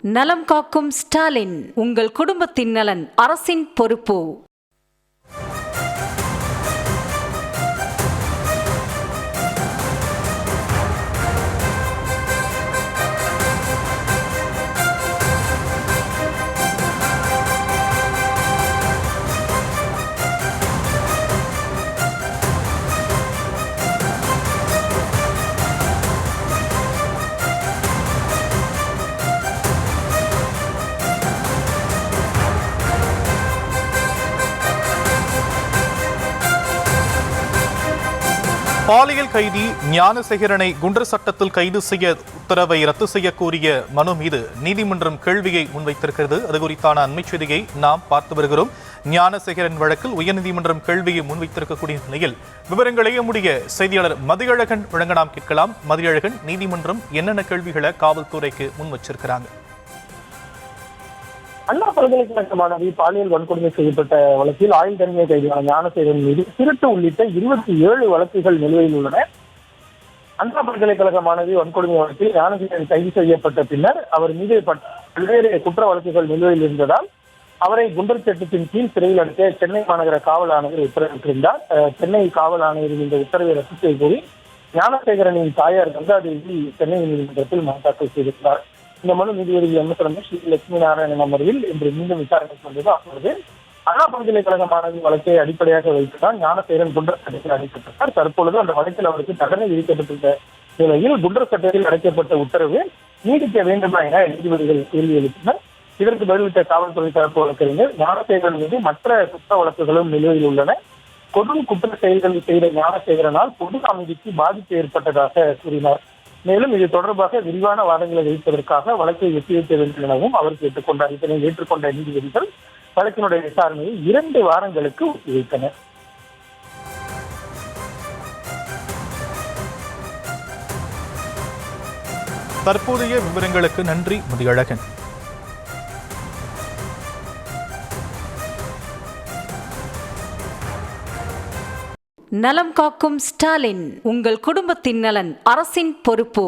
நலம் காக்கும் ஸ்டாலின், உங்கள் குடும்பத்தின் நலன் அரசின் பொறுப்பு. பாலியல் கைதி ஞானசேகரனை குண்டர் சட்டத்தில் கைது செய்ய உத்தரவை ரத்து செய்ய கோரிய மனு மீது நீதிமன்றம் கேள்வியை முன்வைத்திருக்கிறது. அது குறித்தான அண்மை செய்தியை நாம் பார்த்து வருகிறோம். ஞானசேகரன் வழக்கில் உயர்நீதிமன்றம் கேள்வியை முன்வைத்திருக்கக்கூடிய நிலையில் விவரங்களை நம்முடைய செய்தியாளர் மதியழகன் வழங்க நாம் கேட்கலாம். மதியழகன், நீதிமன்றம் என்னென்ன கேள்விகளை காவல்துறைக்கு முன் வச்சிருக்கிறாங்க? அண்ணா பல்கலைக்கழக மாணவி பாலியல் வன்கொடுமை செய்யப்பட்ட வழக்கில் ஆயுள் தண்டனை கைதியான ஞானசேகரன் மீது திருட்டு உள்ளிட்ட 27 வழக்குகள் நிலுவையில் உள்ளன. அண்ணா பல்கலைக்கழக மாணவி வன்கொடுமை வழக்கில் ஞானசேகரன் கைது செய்யப்பட்ட பின்னர் அவர் மீது பல்வேறு குற்ற வழக்குகள் நிலுவையில் இருந்ததால் அவரை குண்டர் சட்டத்தின் கீழ் சிறையில் அடைக்க சென்னை மாநகர காவல் ஆணையர் உத்தரவிட்டிருந்தார். சென்னை காவல் ஆணையரின் இந்த உத்தரவை ரத்து செய்ய கோரி ஞானசேகரனின் தாயார் கங்காதேவி சென்னை நீதிமன்றத்தில் மனு தாக்கல் செய்திருந்தார். இந்த மனு நீதிபதி எம். ஸ்ரீ லட்சுமி நாராயணன் அமர்வில் இன்று மீண்டும் விசாரணைக்கு வந்தது. அப்பொழுது அண்ணா பல்கலைக்கழக மாணவி வழக்கை அடிப்படையாக வைத்துதான் ஞானசேகரன் குண்டர் சட்டத்தில் அடைக்கப்பட்டார். தற்பொழுது அந்த வழக்கில் அவருக்கு தண்டனை விதிக்கப்பட்டுள்ள நிலையில் குண்டர் சட்டத்தில் அடைக்கப்பட்ட உத்தரவு நீடிக்க வேண்டுமா என நீதிபதிகள் கேள்வி எழுப்பினர். இதற்கு பதிலளித்த காவல்துறை தரப்பு வழக்கறிஞர், ஞானசேகரன் மீது மற்ற குற்ற வழக்குகளும் நிலுவையில் உள்ளன. கொடும் குற்ற செயல்களை செய்த ஞானசேகரனால் பொது அமைதிக்கு பாதிப்பு ஏற்பட்டதாக கூறினார். மேலும் இது தொடர்பாக விரிவான வாதங்களை வைப்பதற்காக வழக்கை ஒத்திவைக்க வேண்டும் எனவும் அவர் கேட்டுக்கொண்டார். இதனை ஏற்றுக்கொண்ட நீதிபதிகள் வழக்கினுடைய விசாரணையை 2 வாரங்களுக்கு ஒத்திவைத்தனர். தற்போதைய விவரங்களுக்கு நன்றி மதியழகன். நலம் காக்கும் ஸ்டாலின், உங்கள் குடும்பத்தின் நலன் அரசின் பொறுப்பு.